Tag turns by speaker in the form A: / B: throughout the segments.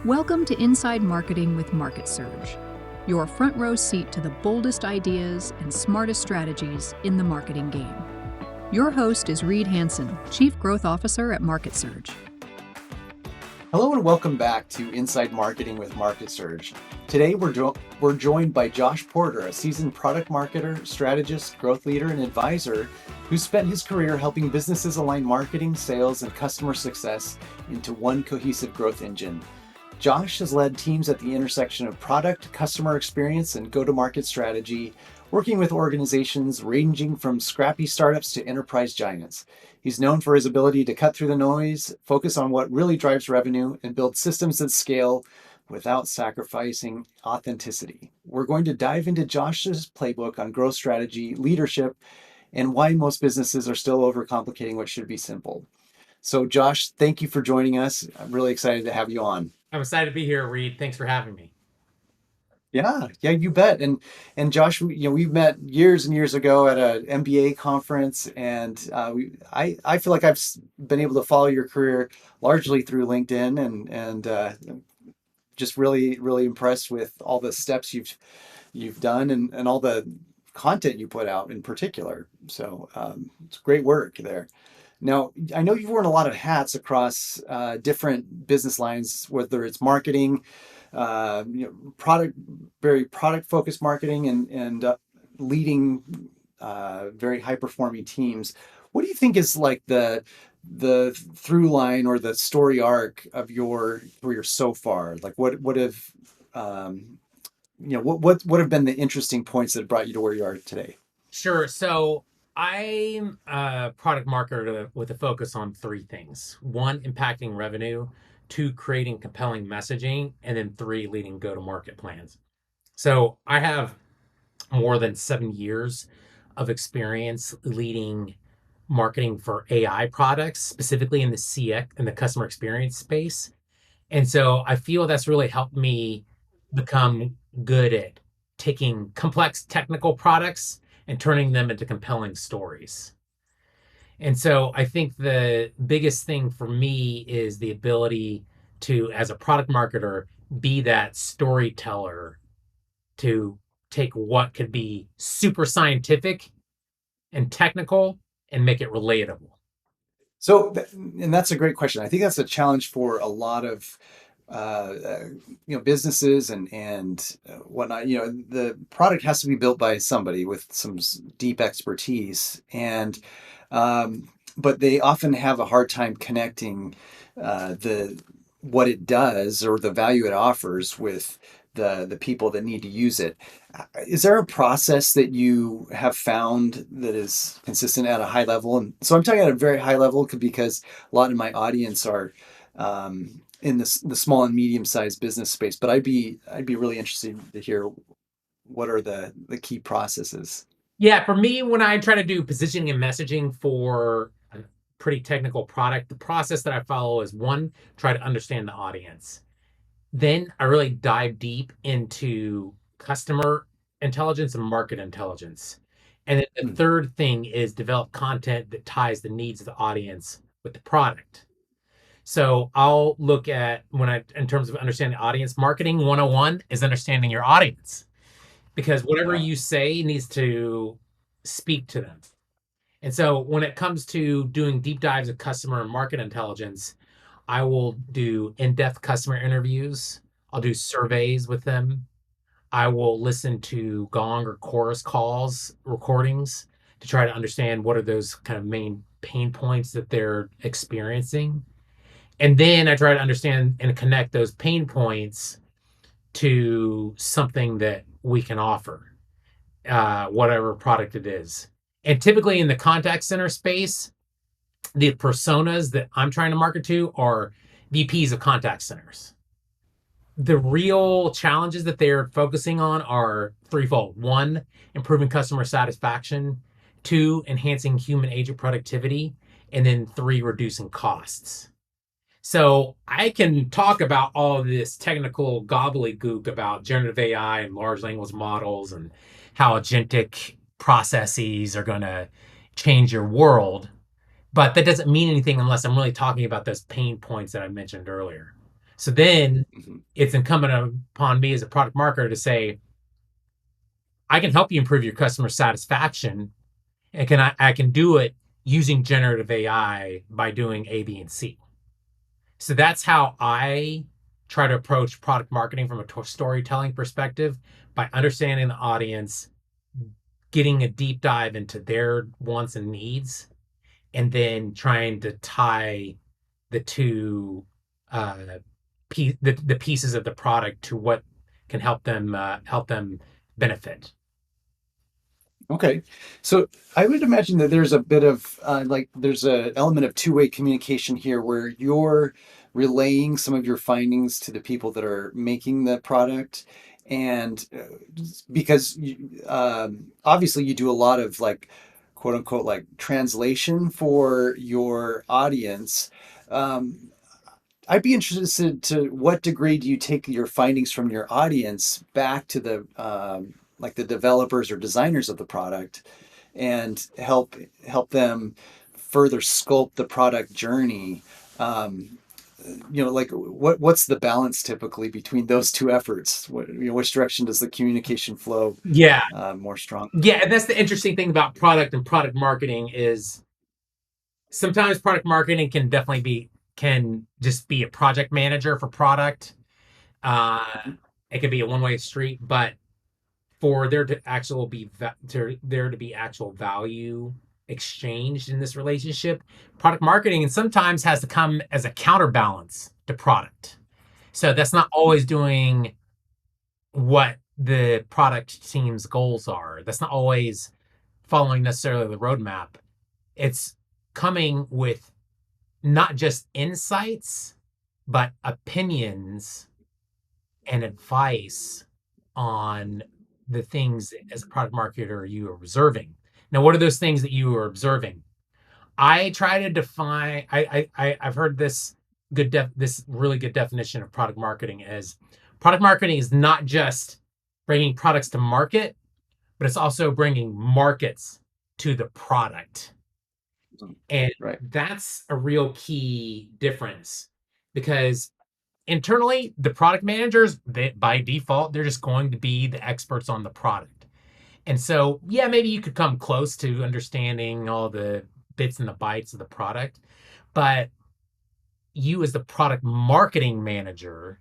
A: Welcome to Inside Marketing with MarketSurge, your front row seat to the boldest ideas and smartest strategies in the marketing game. Your host is Reed Hansen, Chief Growth Officer at MarketSurge.
B: Hello and welcome back to Inside Marketing with MarketSurge. Today we're joined by Josh Porter, a seasoned product marketer, strategist, growth leader, and advisor who spent his career helping businesses align marketing, sales, and customer success into one cohesive growth engine. Josh has led teams at the intersection of product, customer experience, and go-to-market strategy, working with organizations ranging from scrappy startups to enterprise giants. He's known for his ability to cut through the noise, focus on what really drives revenue, and build systems that scale without sacrificing authenticity. We're going to dive into Josh's playbook on growth strategy, leadership, and why most businesses are still overcomplicating what should be simple. So Josh, thank you for joining us. I'm really excited to have you on.
C: I'm excited to be here, Reed. Thanks for having me.
B: Yeah, you bet. And Josh, we met years and years ago at an MBA conference, and I feel like I've been able to follow your career largely through LinkedIn, and just really impressed with all the steps you've done and all the content you put out in particular. So it's great work there. Now, I know you've worn a lot of hats across different business lines, whether it's marketing, very product-focused marketing, and leading very high-performing teams. What do you think is like the through line or the story arc of your career so far? Like, what have what have been the interesting points that brought you to where you are today?
C: Sure. So I'm a product marketer with a focus on three things. One, impacting revenue. Two, creating compelling messaging. And then three, leading go-to-market plans. So I have more than 7 years of experience leading marketing for AI products, specifically in the CX and the customer experience space. And so I feel that's really helped me become good at taking complex technical products and turning them into compelling stories. And so I think the biggest thing for me is the ability to, as a product marketer, be that storyteller to take what could be super scientific and technical and make it relatable.
B: So, and that's a great question. I think that's a challenge for a lot of businesses and whatnot. The product has to be built by somebody with some deep expertise, and but they often have a hard time connecting what it does or the value it offers with the people that need to use it. Is there a process that you have found that is consistent at a high level? And so I'm talking at a very high level because a lot of my audience are in the small and medium sized business space, but I'd be really interested to hear what are the key processes.
C: Yeah, for me, when I try to do positioning and messaging for a pretty technical product, the process that I follow is one, try to understand the audience. Then I really dive deep into customer intelligence and market intelligence. And then the third thing is develop content that ties the needs of the audience with the product. So I'll look at in terms of understanding the audience, marketing 101 is understanding your audience, because whatever you say needs to speak to them. And so when it comes to doing deep dives of customer and market intelligence, I will do in-depth customer interviews. I'll do surveys with them. I will listen to gong or chorus calls, recordings, to try to understand what are those kind of main pain points that they're experiencing. And then I try to understand and connect those pain points to something that we can offer, whatever product it is. And typically in the contact center space, the personas that I'm trying to market to are VPs of contact centers. The real challenges that they're focusing on are threefold. One, improving customer satisfaction. Two, enhancing human agent productivity. And then three, reducing costs. So I can talk about all of this technical gobbledygook about generative AI and large language models and how agentic processes are going to change your world. But that doesn't mean anything unless I'm really talking about those pain points that I mentioned earlier. So then
B: Mhm.
C: it's incumbent upon me as a product marketer to say, I can help you improve your customer satisfaction, and I can do it using generative AI by doing A, B, and C. So that's how I try to approach product marketing from a storytelling perspective, by understanding the audience, getting a deep dive into their wants and needs, and then trying to tie the two uh, the pieces of the product to what can help them benefit.
B: Okay. So I would imagine that there's a bit of like there's a element of two-way communication here where you're relaying some of your findings to the people that are making the product. And because obviously you do a lot of like quote unquote like translation for your audience. Um, I'd be interested to what degree do you take your findings from your audience back to the like the developers or designers of the product and help them further sculpt the product journey. Um, like what's the balance typically between those two efforts? Which direction does the communication flow
C: Yeah,
B: more strong?
C: yeah, and that's the interesting thing about product and product marketing is sometimes product marketing can just be a project manager for product. Uh,
B: Mhm.
C: it can be a one-way street, but for there to actual be there to be actual value exchanged in this relationship, product marketing and sometimes has to come as a counterbalance to product. So that's not always doing what the product team's goals are. That's not always following necessarily the roadmap. It's coming with not just insights, but opinions and advice on the things as a product marketer you are observing. Now, what are those things that you are observing? I try to define. I've heard this really good definition of product marketing as product marketing is not just bringing products to market, but it's also bringing markets to the product. And
B: Right.
C: that's a real key difference because internally, the product managers, by default, they're just going to be the experts on the product. And so, yeah, maybe you could come close to understanding all the bits and the bytes of the product, but you as the product marketing manager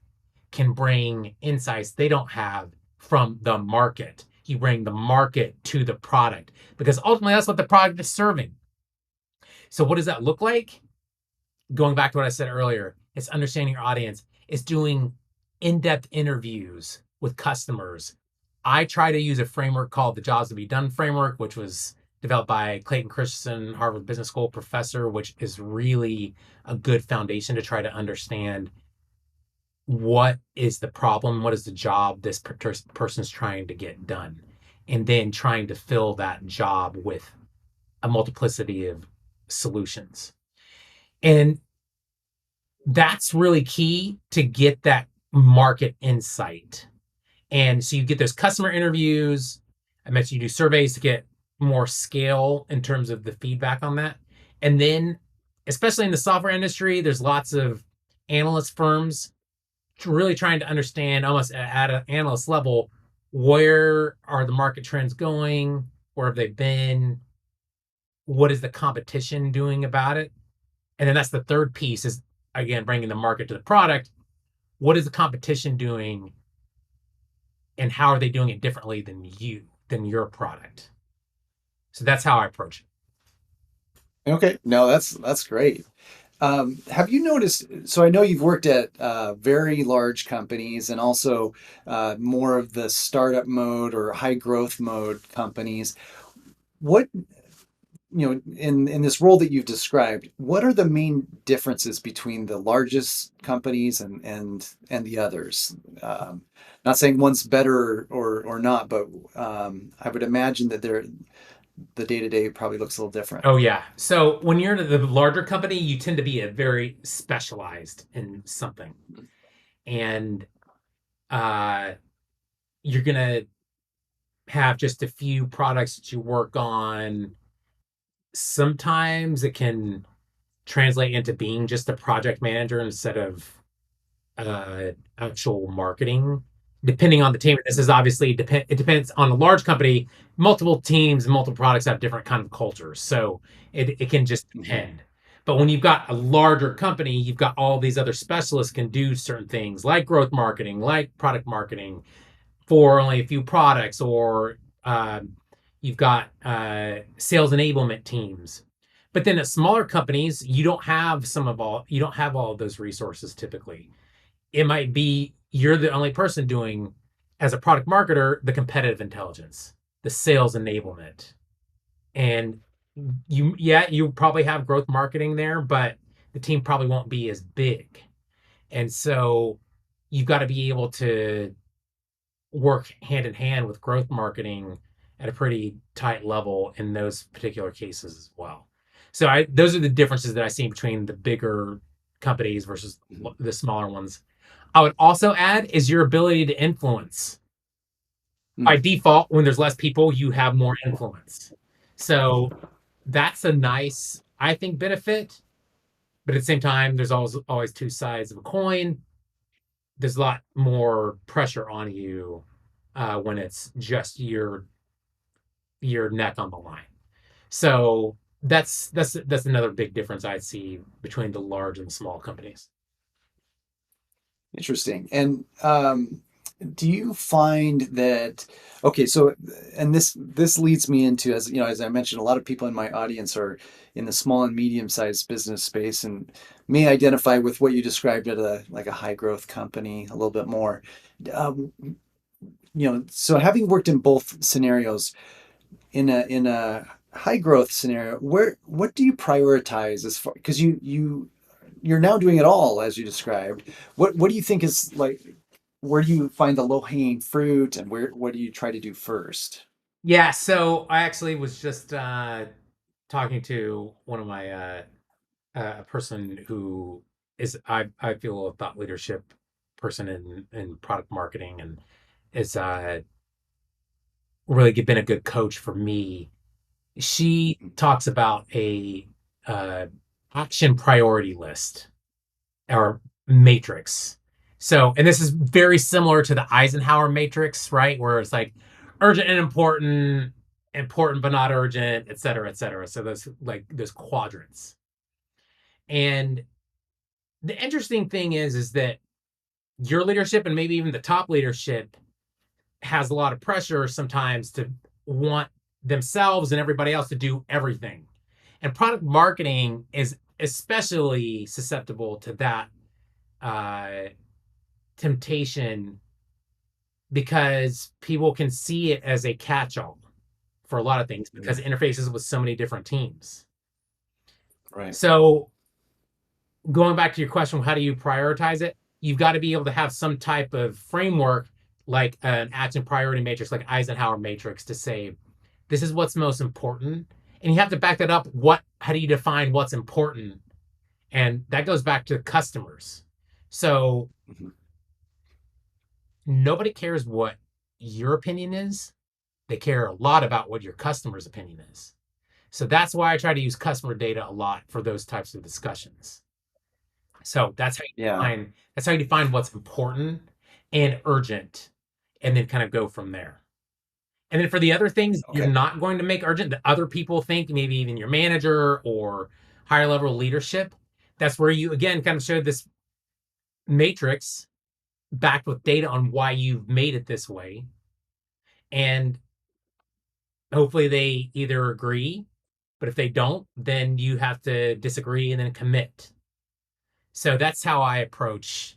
C: can bring insights they don't have from the market. You bring the market to the product because ultimately that's what the product is serving. So what does that look like? Going back to what I said earlier, it's understanding your audience. It's doing in-depth interviews with customers. I try to use a framework called the Jobs to Be Done framework, which was developed by Clayton Christensen, Harvard Business School professor, which is really a good foundation to try to understand what is the problem, what is the job this person's trying to get done, and then trying to fill that job with a multiplicity of solutions. And that's really key to get that market insight. And so you get those customer interviews. I mentioned you do surveys to get more scale in terms of the feedback on that. And then, especially in the software industry, there's lots of analyst firms really trying to understand almost at an analyst level, where are the market trends going? Where have they been? What is the competition doing about it? And then that's the third piece is, again, bringing the market to the product. What is the competition doing and how are they doing it differently than your product? So that's how I approach it.
B: Okay. No, that's great. Have you noticed? So I know you've worked at very large companies and also more of the startup mode or high growth mode companies. What, in this role that you've described, what are the main differences between the largest companies and the others? Not saying one's better or not, but I would imagine that the day to day probably looks a little different.
C: Oh yeah. So when you're in the larger company, you tend to be a very specialized in something. And uh you're gonna have just a few products that you work on. Sometimes it can translate into being just a project manager instead of actual marketing, depending on the team. This is obviously it depends on a large company. Multiple teams, multiple products have different kind of cultures, so it can just
B: Mhm.
C: depend. But when you've got a larger company, you've got all these other specialists can do certain things like growth marketing, like product marketing for only a few products, or you've got sales enablement teams. But then at smaller companies, you don't have all of those resources typically. It might be you're the only person doing, as a product marketer, the competitive intelligence, the sales enablement. And you probably have growth marketing there, but the team probably won't be as big. And so you've got to be able to work hand in hand with growth marketing at a pretty tight level in those particular cases as well. So those are the differences that I see between the bigger companies versus
B: Mhm.
C: the smaller ones. I would also add is your ability to influence. By
B: Mm.
C: default, when there's less people, you have more influence. So that's a nice, I think, benefit. But at the same time, there's always two sides of a coin. There's a lot more pressure on you when it's just your neck on the line. So that's another big difference I see between the large and the small companies.
B: Interesting. And do you find that, okay, so, and this leads me into, as you know, as I mentioned, a lot of people in my audience are in the small and medium-sized business space and may identify with what you described at a like a high growth company a little bit more. Um, so having worked in both scenarios, in a high growth scenario, what do you prioritize as far, because you're now doing it all as you described. What do you think is like, where do you find the low hanging fruit, and what do you try to do first?
C: Yeah, so I actually was just talking to one of my a person who is I feel a thought leadership person in product marketing and is really been a good coach for me. She
B: Mhm.
C: talks about a uh, action priority list or matrix. So, and this is very similar to the Eisenhower matrix, right? Where it's like urgent and important, important but not urgent, et cetera, et cetera. So those quadrants. And the interesting thing is that your leadership and maybe even the top leadership has a lot of pressure sometimes to want themselves and everybody else to do everything. And product marketing is especially susceptible to that uh, temptation because people can see it as a catch-all for a lot of things because
B: Yeah,
C: it interfaces with so many different teams.
B: right.
C: So going back to your question, how do you prioritize it? You've got to be able to have some type of framework like an action priority matrix, like Eisenhower matrix, to say this is what's most important. And you have to back that up. How do you define what's important? And that goes back to customers. So
B: Mhm.
C: nobody cares what your opinion is. They care a lot about what your customer's opinion is. So that's why I try to use customer data a lot for those types of discussions. So
B: Yeah.
C: that's how you define what's important and urgent, and then kind of go from there. And then for the other things you're
B: Okay.
C: not going to make urgent that other people think, maybe even your manager or higher level leadership, that's where you again kind of show this matrix backed with data on why you've made it this way. And hopefully they either agree, but if they don't, then you have to disagree and then commit. So that's how I approach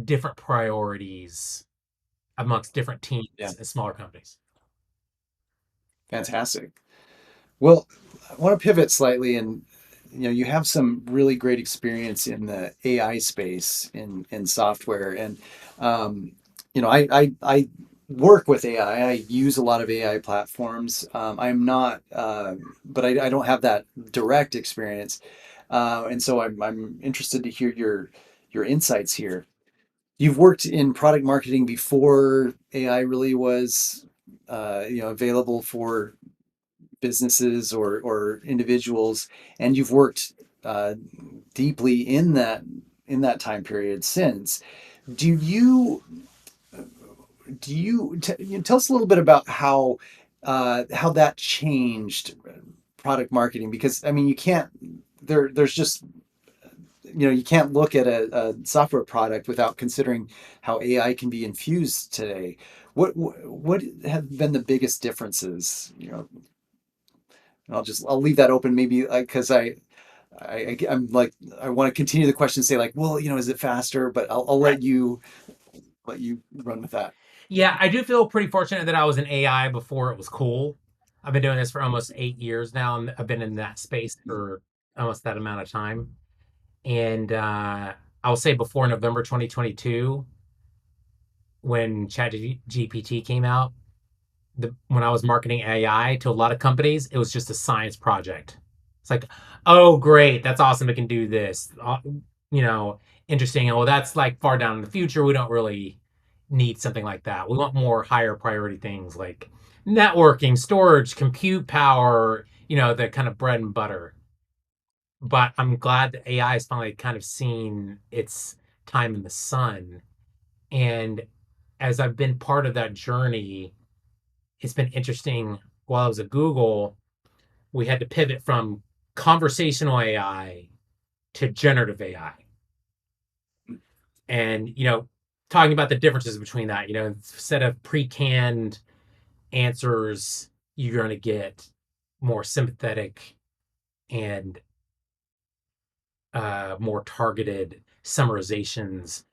C: different priorities amongst different
B: Yeah.
C: teams and smaller companies.
B: Fantastic. Well, I want to pivot slightly, and you have some really great experience in the AI space in software, and um, I work with AI. I use a lot of AI platforms. I'm not, but I don't have that direct experience, and so I'm interested to hear your insights here. You've worked in product marketing before AI really was, available for businesses or individuals, and you've worked uh, deeply in that time period since. Do you tell us a little bit about how that changed product marketing? Because I mean, you can't there's just you can't look at a software product without considering how AI can be infused today. What have been the biggest differences? And I'll leave that open maybe because I'm like I want to continue the question and say like, well, is it faster? But I'll
C: Right.
B: let you run with that.
C: Yeah, I do feel pretty fortunate that I was in AI before it was cool. I've been doing this for almost 8 years now, and I've been in that space for almost that amount of time. And I'll say before November 2022, when ChatGPT came out, when I was marketing AI to a lot of companies, it was just a science project. It's like, oh, great, that's awesome. It can do this. You know, interesting. And well, that's like far down in the future. We don't really need something like that. We want more higher priority things like networking, storage, compute power, the kind of bread and butter. But I'm glad that AI has finally kind of seen its time in the sun. And as I've been part of that journey, it's been interesting. While I was at Google, we had to pivot from conversational AI to generative AI. And, talking about the differences between that, instead of pre-canned answers, you're going to get more sympathetic and more targeted summarizations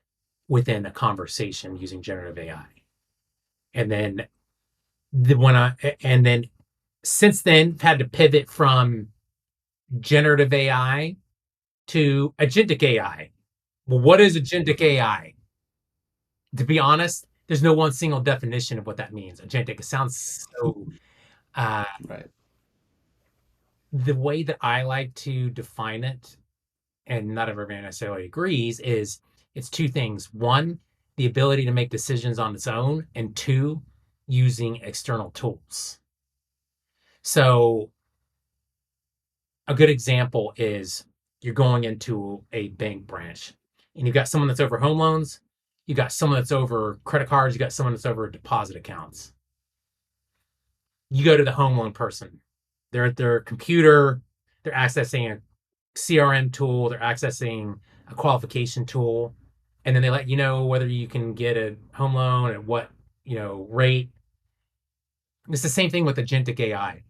C: within a conversation using generative AI. And then since then had to pivot from generative AI to agentic AI. Well, what is agentic AI? To be honest, there's no one single definition of what that means. Agentic, it sounds so uh,
B: Right.
C: the way that I like to define it, and not everybody necessarily agrees, is it's two things. One, the ability to make decisions on its own, and two, using external tools. So a good example is you're going into a bank branch and you've got someone that's over home loans, you got someone that's over credit cards, you got someone that's over deposit accounts. You go to the home loan person. They're at their computer, they're accessing a CRM tool, they're accessing a qualification tool, and then they let you know whether you can get a home loan at what, rate. It's the same thing with agentic AI.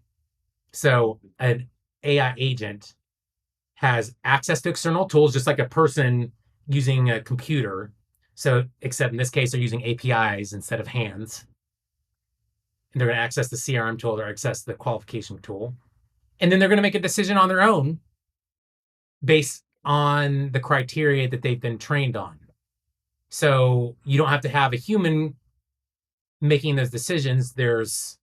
C: So an AI agent has access to external tools, just like a person using a computer. So, except in this case, they're using APIs instead of hands. And they're going to access the CRM tool or access the qualification tool. And then they're going to make a decision on their own based on the criteria that they've been trained on. So you don't have to have a human making those decisions. There's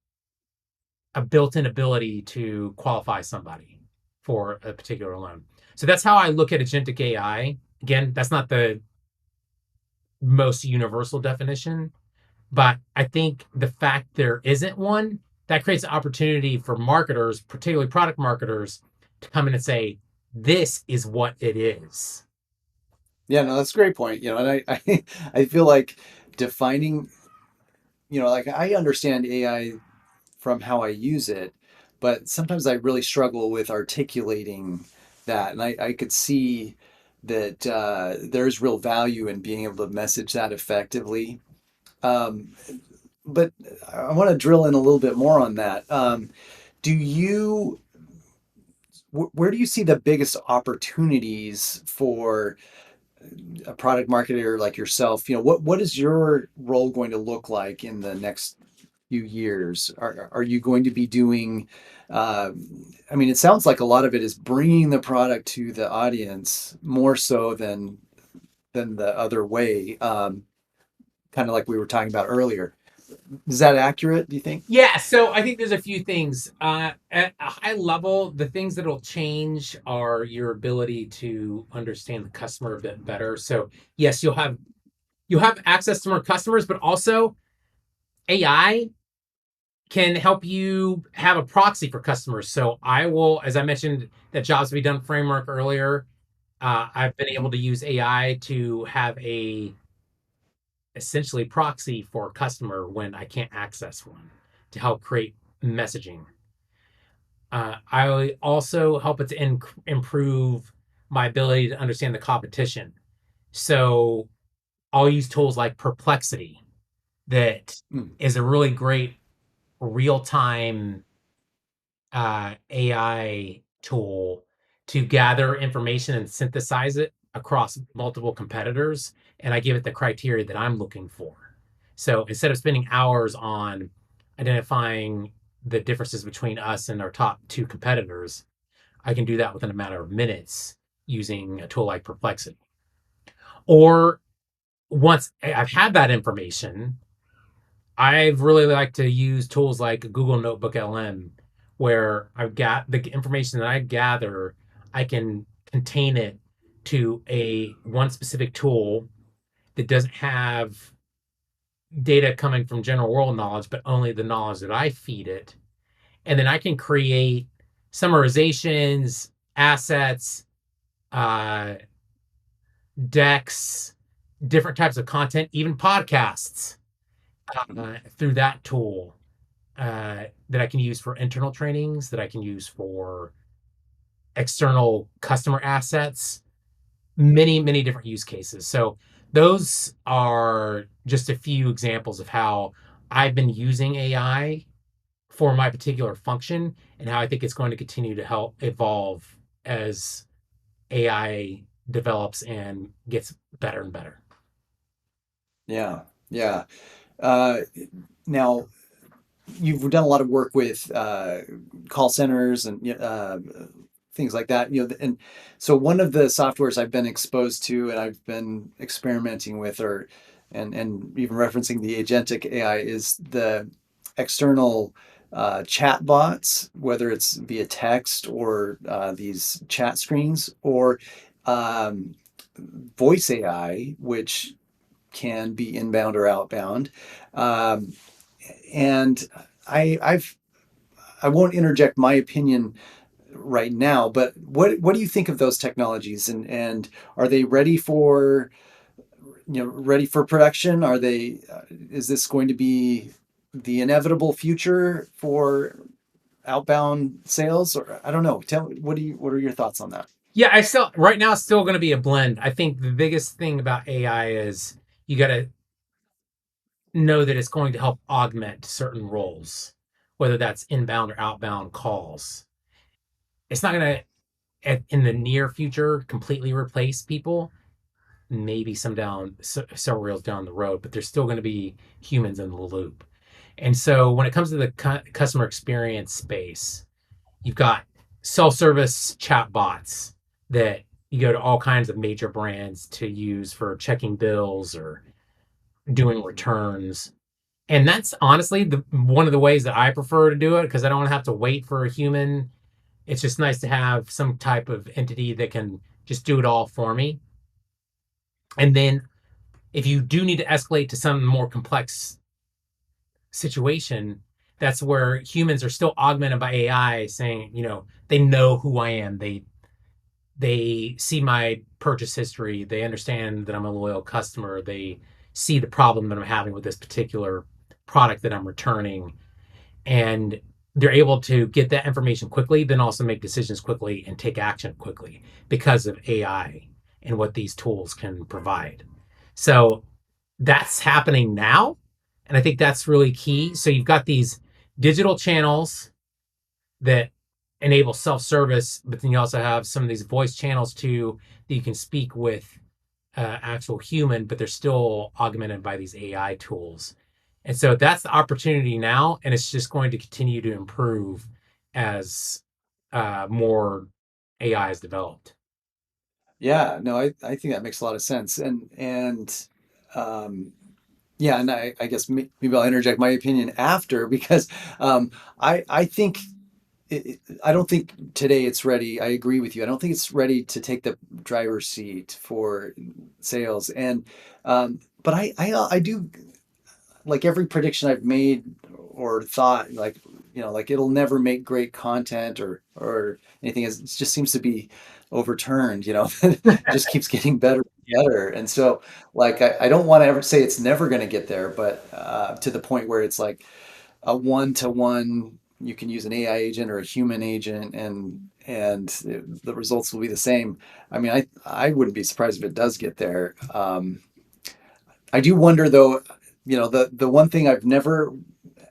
C: a built-in ability to qualify somebody for a particular loan. So that's how I look at agentic AI. Again, that's not the most universal definition, but I think the fact there isn't one, that creates an opportunity for marketers, particularly product marketers, to come in and say, this is what it is.
B: Yeah, no, that's a great point. And I feel like defining, like I understand AI from how I use it, but sometimes I really struggle with articulating that. And I could see that there's real value in being able to message that effectively. Um, but I want to drill in a little bit more on that. Do you, where do you see the biggest opportunities for a product marketer like yourself? What is your role going to look like in the next few years? Are you going to be doing, uh, I mean, it sounds like a lot of it is bringing the product to the audience more so than the other way, kind of like we were talking about earlier. Is that accurate, do you think?
C: Yeah, so I think there's a few things. At a high level, the things that'll change are your ability to understand the customer a bit better. So yes, you'll have access to more customers, but also AI can help you have a proxy for customers. So I will, as I mentioned, that jobs to be done framework earlier. I've been able to use AI to have a essentially proxy for a customer when I can't access one to help create messaging. I also help it to improve my ability to understand the competition. So I'll use tools like Perplexity that
B: Mm.
C: is a really great real time AI tool to gather information and synthesize it across multiple competitors. And I give it the criteria that I'm looking for. So instead of spending hours on identifying the differences between us and our top two competitors, I can do that within a matter of minutes using a tool like Perplexity. Or once I've had that information, I've really liked to use tools like Google Notebook LM, where I've got the information that I gather, I can contain it to a one specific tool that doesn't have data coming from general world knowledge, but only the knowledge that I feed it. And then I can create summarizations, assets, uh, decks, different types of content, even podcasts through that tool that I can use for internal trainings, that I can use for external customer assets, many, many different use cases. So those are just a few examples of how I've been using AI for my particular function and how I think it's going to continue to help evolve as AI develops and gets better and better.
B: Yeah, yeah. Uh, Now, you've done a lot of work with call centers and things like that. And so one of the softwares I've been exposed to and I've been experimenting with, or and even referencing the agentic AI, is the external chat bots, whether it's via text or these chat screens, or um, voice AI, which can be inbound or outbound. Um, and I've I won't interject my opinion right now, but what do you think of those technologies, and are they ready for ready for production? Are they is this going to be the inevitable future for outbound sales? Or I don't know. Tell what are your thoughts on that?
C: Yeah, I still right now it's still going to be a blend. I think the biggest thing about AI is you got to know that it's going to help augment certain roles, whether that's inbound or outbound calls. It's not going to, in the near future, completely replace people. Maybe several reels down the road, but there's still going to be humans in the loop. And so when it comes to the customer experience space, you've got self-service chat bots that you go to all kinds of major brands to use for checking bills or doing returns. And that's honestly the one of the ways that I prefer to do it because I don't have to wait for a human. It's just nice to have some type of entity that can just do it all for me. And then if you do need to escalate to some more complex situation, that's where humans are still augmented by AI saying, they know who I am. They see my purchase history. They understand that I'm a loyal customer. They see the problem that I'm having with this particular product that I'm returning. And they're able to get that information quickly, then also make decisions quickly and take action quickly because of AI and what these tools can provide. So that's happening now. And I think that's really key. So you've got these digital channels that enable self-service, but then you also have some of these voice channels too that you can speak with actual human, but they're still augmented by these AI tools. And so that's the opportunity now, and it's just going to continue to improve as more AI is developed.
B: Yeah, no, I think that makes a lot of sense. And um, yeah, and I guess maybe I'll interject my opinion after because I think I don't think today it's ready. I agree with you. I don't think it's ready to take the driver's seat for sales. And but I do, like every prediction I've made or thought, like like it'll never make great content or anything. It just seems to be overturned, it just keeps getting better and better. And so like, I don't want to ever say it's never going to get there, but to the point where it's like a one-to-one, you can use an AI agent or a human agent and the results will be the same. I mean, I wouldn't be surprised if it does get there. I do wonder though, the one thing I've never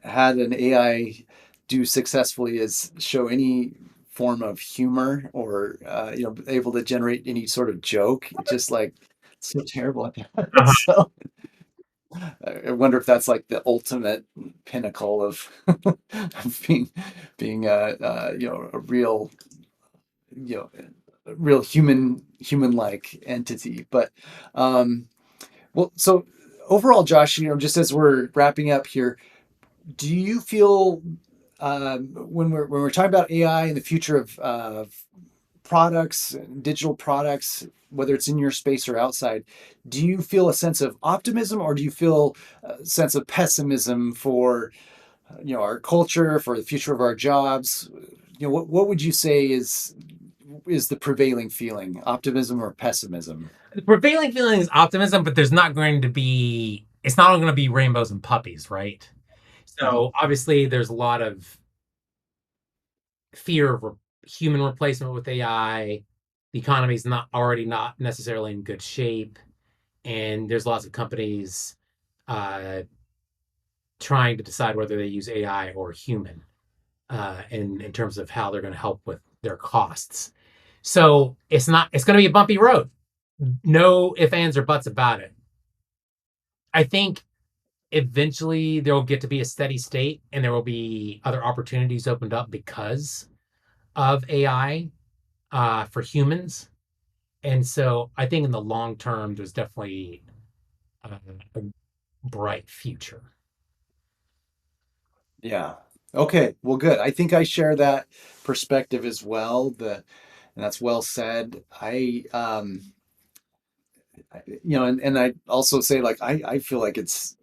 B: had an AI do successfully is show any form of humor or able to generate any sort of joke. It's just like so terrible at that.
C: Uh-huh.
B: So I wonder if that's like the ultimate pinnacle of, of being a real you know a real human like entity. But well, so overall, Josh, just as we're wrapping up here, do you feel when we're talking about AI and the future of products, digital products, whether it's in your space or outside, do you feel a sense of optimism or do you feel a sense of pessimism for our culture, for the future of our jobs? What would you say is the prevailing feeling, optimism or pessimism?
C: The prevailing feeling is optimism, but it's not going to be rainbows and puppies, right? So obviously there's a lot of fear of human replacement with AI. The economy's not necessarily in good shape, and there's lots of companies uh, trying to decide whether they use AI or human in terms of how they're going to help with their costs. So it's going to be a bumpy road. No ifs, ands, or buts about it. I think eventually there will get to be a steady state and there will be other opportunities opened up because of AI for humans. And so I think in the long term, there's definitely a bright future.
B: Yeah. Okay. Well, good. I think I share that perspective as well. And that's well said. And I also say like I feel like it's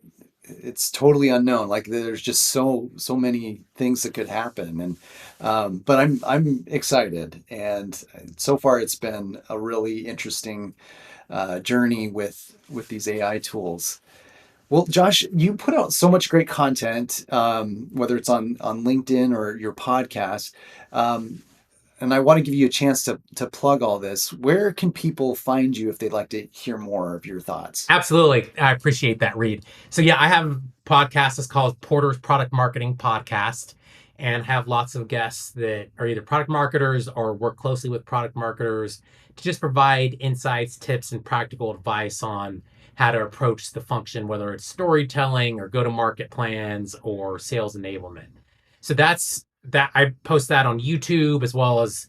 B: totally unknown. Like there's just so many things that could happen, and but I'm excited, and so far it's been a really interesting journey with these AI tools. Well, Josh, you put out so much great content, whether it's on LinkedIn or your podcast. And I want to give you a chance to plug all this. Where can people find you if they'd like to hear more of your thoughts?
C: Absolutely. I appreciate that, Reed. So yeah, I have a podcast that's called Porter's Product Marketing Podcast, and have lots of guests that are either product marketers or work closely with product marketers to just provide insights, tips, and practical advice on how to approach the function, whether it's storytelling or go-to-market plans or sales enablement. So that's that. I post that on YouTube as well as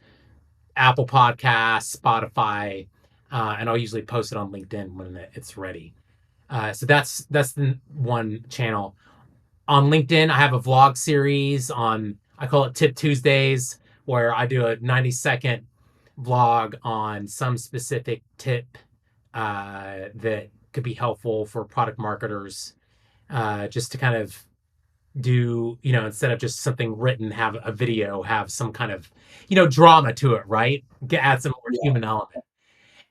C: Apple Podcasts, Spotify, and I'll usually post it on LinkedIn when it's ready. So that's the one channel. On LinkedIn, I have a vlog series I call it Tip Tuesdays, where I do a 90-second vlog on some specific tip that could be helpful for product marketers, just to kind of do, instead of just something written, have a video, have some kind of, drama to it, right? Add some more
B: Yeah.
C: human element.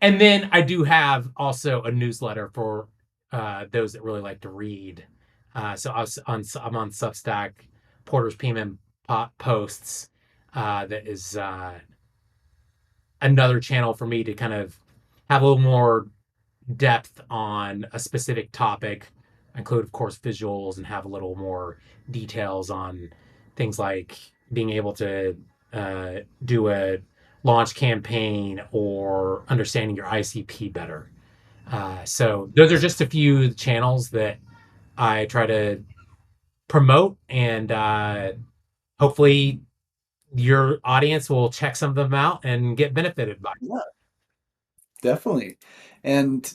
C: And then I do have also a newsletter for those that really like to read. So I'm on Substack, Porter's Payment Posts. That is another channel for me to kind of have a little more depth on a specific topic. I include, of course, visuals and have a little more details on things like being able to do a launch campaign or understanding your ICP better. So those are just a few channels that I try to promote, and hopefully your audience will check some of them out and get benefited by.
B: Yeah, definitely. And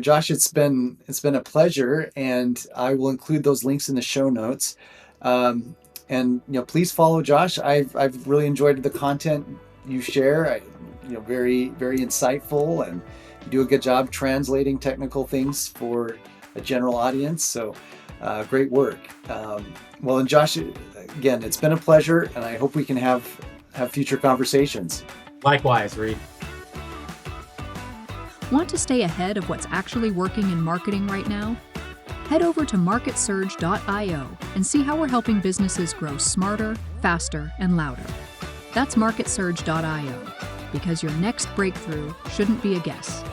B: Josh, it's been a pleasure, and I will include those links in the show notes. And please follow Josh. I've really enjoyed the content you share. Very very insightful, and you do a good job translating technical things for a general audience. So Great work. Well, and Josh, again, it's been a pleasure, and I hope we can have future conversations.
C: Likewise, Reed.
A: Want to stay ahead of what's actually working in marketing right now? Head over to MarketSurge.io and see how we're helping businesses grow smarter, faster, and louder. That's MarketSurge.io, because your next breakthrough shouldn't be a guess.